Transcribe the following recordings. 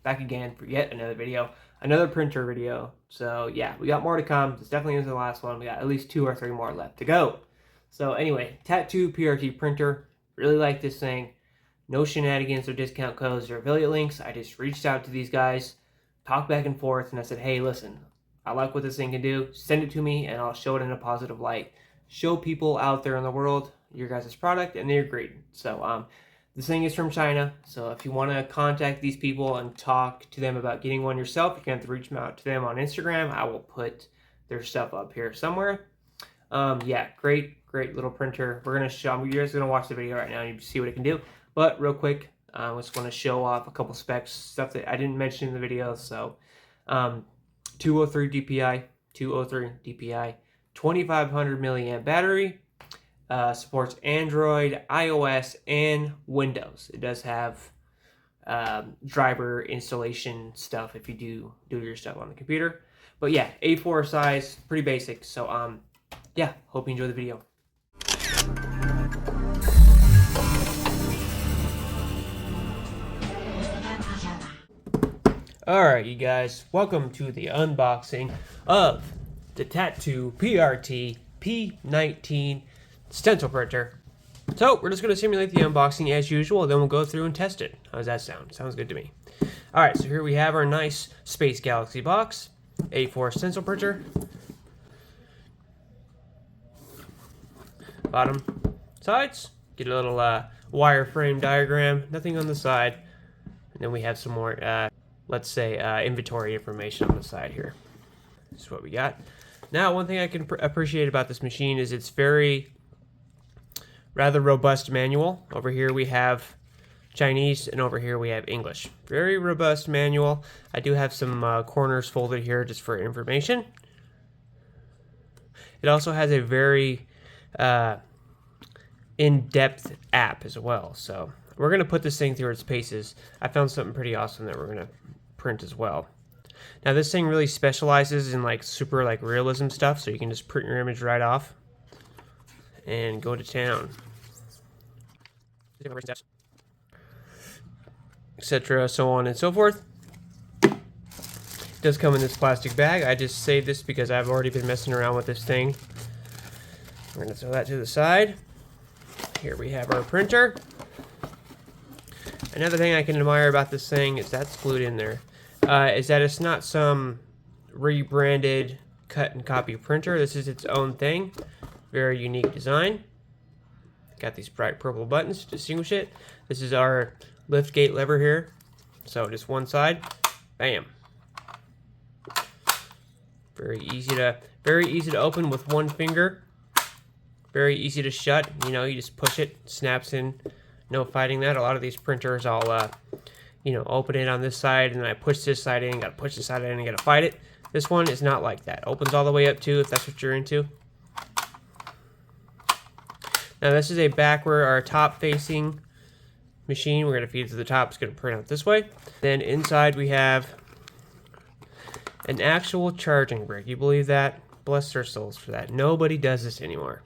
back again for yet another video, another printer video. So yeah, we got more to come. This definitely isn't the last one. We got at least 2 or 3 more left to go. So anyway, Tattoo PRT Printer. Really like this thing. No shenanigans or discount codes or affiliate links. I just reached out to these guys, talked back and forth, and I said, hey, listen, I like what this thing can do. Send it to me, and I'll show it in a positive light. Show people out there in the world your guys' product, and they're great. So this thing is from China, so if you want to contact these people and talk to them about getting one yourself, you can have to reach out to them on Instagram. I will put their stuff up here somewhere. Yeah, great little printer. We're gonna show. You guys are gonna watch the video right now and you see what it can do. But real quick, I just want to show off a couple specs, stuff that I didn't mention in the video. So, 203 DPI, 2500 milliamp battery. Supports Android, iOS, and Windows. It does have driver installation stuff if you do your stuff on the computer. But yeah, A4 size, pretty basic. So yeah, hope you enjoy the video. Alright, you guys, welcome to the unboxing of the Tattoo PRT P19 Stencil Printer. So, we're just going to simulate the unboxing as usual, then we'll go through and test it. How does that sound? Sounds good to me. Alright, so here we have our nice Space Galaxy box, A4 stencil printer. Bottom, sides, get a little wireframe diagram, nothing on the side. And then we have some more, let's say, inventory information on the side here. This is what we got. Now, one thing I can appreciate about this machine is it's rather robust manual. Over here we have Chinese, and over here we have English. Very robust manual. I do have some corners folded here just for information. It also has a very in-depth app as well. So we're going to put this thing through its paces. I found something pretty awesome that we're going to print as well. Now this thing really specializes in super realism stuff, so you can just print your image right off and go to town, etc., so on and so forth. It does come in this plastic bag. I just saved this because I've already been messing around with this thing. We're going to throw that to the side. Here we have our printer. Another thing I can admire about this thing is that's glued in there. Is that it's not some rebranded cut and copy printer. This is its own thing. Very unique design. Got these bright purple buttons to distinguish it. This is our lift gate lever here. So just one side, bam. Very easy to open with one finger. Very easy to shut. You know, you just push it, snaps in. No fighting that. A lot of these printers, I'll open it on this side, and then I push this side in. Got to push this side in, and got to fight it. This one is not like that. Opens all the way up too, if that's what you're into. Now this is a backward or top-facing machine. We're going to feed it to the top. It's going to print out this way. Then inside we have an actual charging brick. You believe that? Bless their souls for that. Nobody does this anymore.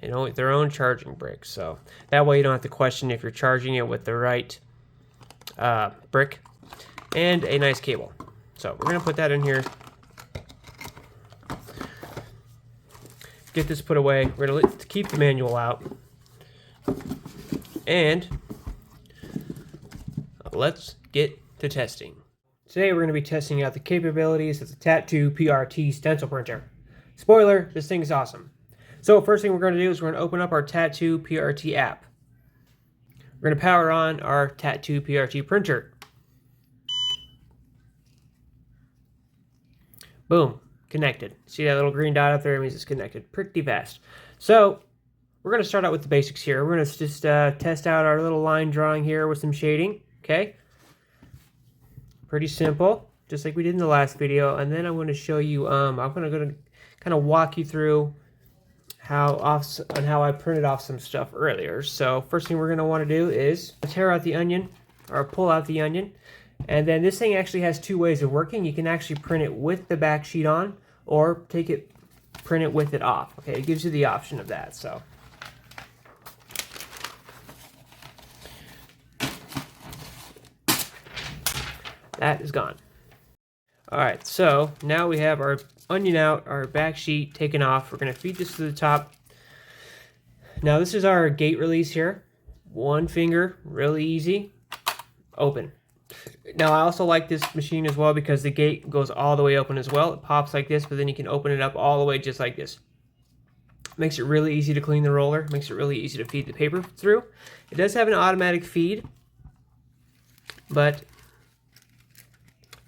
You know, their own charging brick. So that way you don't have to question if you're charging it with the right brick. And a nice cable. So we're going to put that in here. Get this put away. We're going to keep the manual out. And let's get to testing. Today we're going to be testing out the capabilities of the Tattoo PRT Stencil Printer. Spoiler, this thing is awesome. So first thing we're going to do is we're going to open up our Tattoo PRT app. We're going to power on our Tattoo PRT printer. Boom, connected. See that little green dot up there? It means it's connected pretty fast. So we're going to start out with the basics here. We're going to just test out our little line drawing here with some shading. Okay, pretty simple, just like we did in the last video. And then I'm going to show you. I'm going to kind of walk you through how I printed off some stuff earlier. So first thing we're going to want to do is tear out the onion, or pull out the onion. And then this thing actually has 2 ways of working. You can actually print it with the back sheet on, or print it with it off. Okay, it gives you the option of that. So That is gone. Alright, so now we have our onion out, our back sheet taken off. We're going to feed this to the top. Now this is our gate release here. One finger, really easy. Open. Now I also like this machine as well because the gate goes all the way open as well. It pops like this, but then you can open it up all the way just like this. Makes it really easy to clean the roller. Makes it really easy to feed the paper through. It does have an automatic feed, but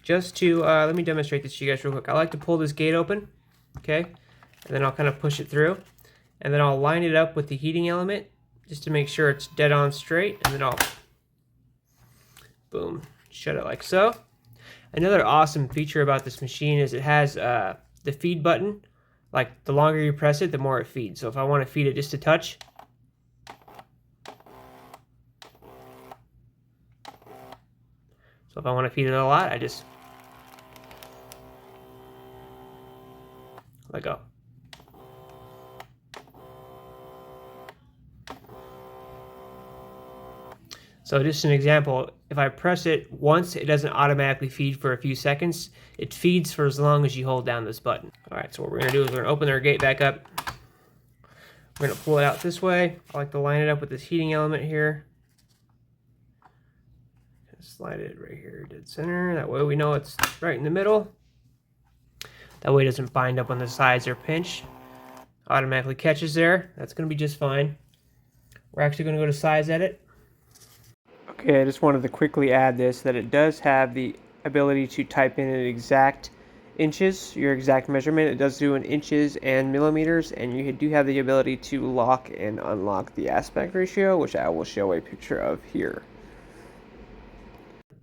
just to, let me demonstrate this to you guys real quick. I like to pull this gate open, okay? And then I'll kind of push it through. And then I'll line it up with the heating element just to make sure it's dead on straight. And then I'll, boom, shut it like so. Another awesome feature about this machine is it has the feed button. Like, the longer you press it, the more it feeds. So if I want to feed it just a touch, so if I want to feed it a lot, I just let go. So just an example, if I press it once, it doesn't automatically feed for a few seconds. It feeds for as long as you hold down this button. All right, so what we're gonna do is we're gonna open our gate back up. We're gonna pull it out this way. I like to line it up with this heating element here. Slide it right here, dead center. That way we know it's right in the middle. That way it doesn't bind up on the sides or pinch. Automatically catches there. That's gonna be just fine. We're actually gonna go to size edit. Okay, I just wanted to quickly add this, that it does have the ability to type in an exact inches, your exact measurement. It does do in inches and millimeters, and you do have the ability to lock and unlock the aspect ratio, which I will show a picture of here.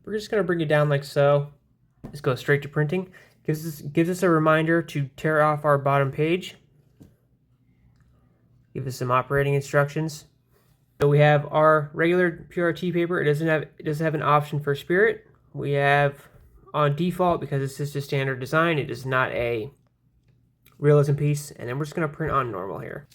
We're just going to bring it down like so. Just go straight to printing. Gives us a reminder to tear off our bottom page. Give us some operating instructions. So we have our regular PRT paper. It doesn't have an option for spirit. We have on default, because it's just a standard design, it is not a realism piece. And then we're just going to print on normal here.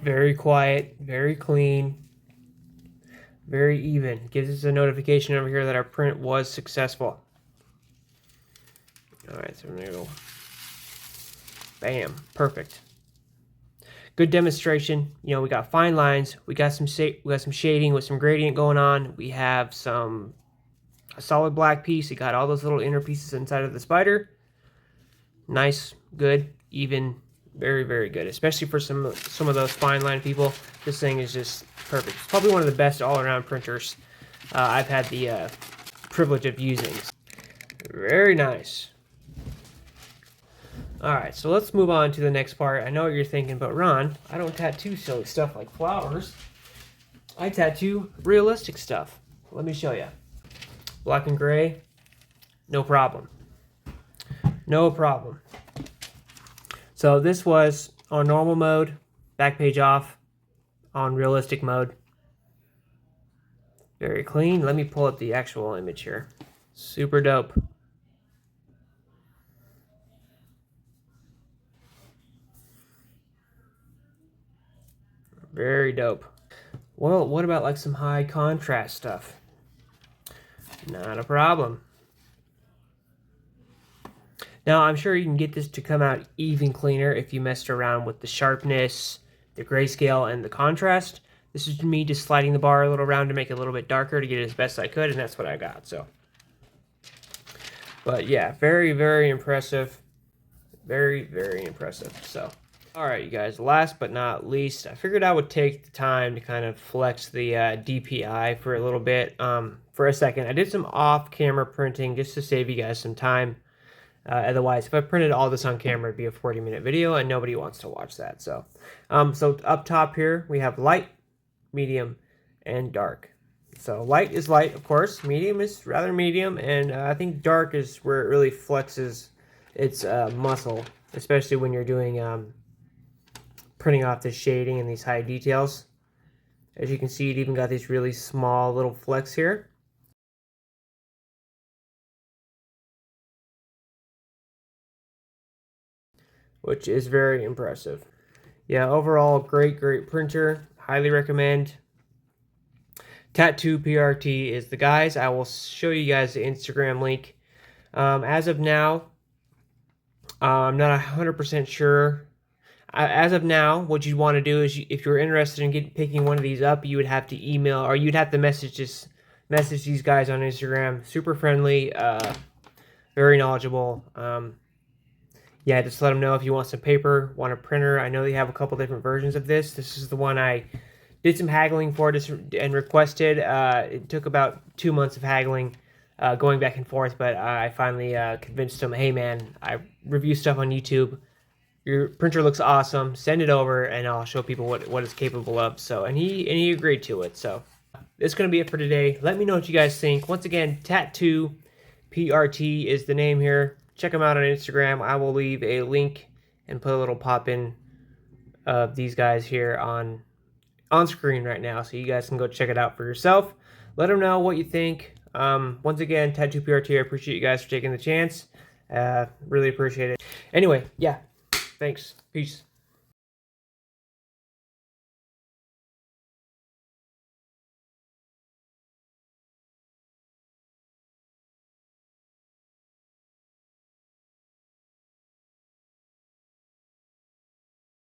Very quiet, very clean, very even. Gives us a notification over here that our print was successful. Alright, so we're gonna go. Bam, perfect. Good demonstration. You know, we got fine lines, we got some shading with some gradient going on. We have a solid black piece. It got all those little inner pieces inside of the spider. Nice, good, even. Very, very good, especially for some of those fine line people. This thing is just perfect. It's probably one of the best all-around printers I've had the privilege of using. Very nice. Alright, so let's move on to the next part. I know what you're thinking, but Ron, I don't tattoo silly stuff like flowers. I tattoo realistic stuff. Let me show you. Black and gray, no problem. No problem. So this was on normal mode, back page off, on realistic mode. Very clean. Let me pull up the actual image here. Super dope. Very dope. Well, what about like some high contrast stuff? Not a problem. Now, I'm sure you can get this to come out even cleaner if you messed around with the sharpness, the grayscale, and the contrast. This is me just sliding the bar a little around to make it a little bit darker to get it as best I could, and that's what I got. So, but yeah, very, very impressive. Very, very impressive. So, all right, you guys, last but not least, I figured I would take the time to kind of flex the DPI for a little bit. For a second, I did some off-camera printing just to save you guys some time. Otherwise, if I printed all this on camera, it'd be a 40-minute video, and nobody wants to watch that. So, so up top here, we have light, medium, and dark. So light is light, of course. Medium is rather medium, and I think dark is where it really flexes its muscle, especially when you're doing printing off the shading and these high details. As you can see, it even got these really small little flecks here. Which is very impressive. Yeah, overall, great printer. Highly recommend. Tattoo PRT is the guys. I will show you guys the Instagram link. As of now, I'm not 100% sure. As of now, what you'd want to do is, if you're interested in picking one of these up, you would have to email, or you'd have to message these guys on Instagram. Super friendly, very knowledgeable. Yeah, just let them know if you want some paper, want a printer. I know they have a couple different versions of this. This is the one I did some haggling for and requested. It took about 2 months of haggling, going back and forth, but I finally convinced them, hey man, I review stuff on YouTube. Your printer looks awesome. Send it over, and I'll show people what it's capable of. So, and he agreed to it. So, that's gonna be it for today. Let me know what you guys think. Once again, Tattoo PRT is the name here. Check them out on Instagram. I will leave a link and put a little pop-in of these guys here on screen right now, so you guys can go check it out for yourself. Let them know what you think. Once again, Tattoo PRT, I appreciate you guys for taking the chance. Really appreciate it. Anyway, yeah. Thanks. Peace.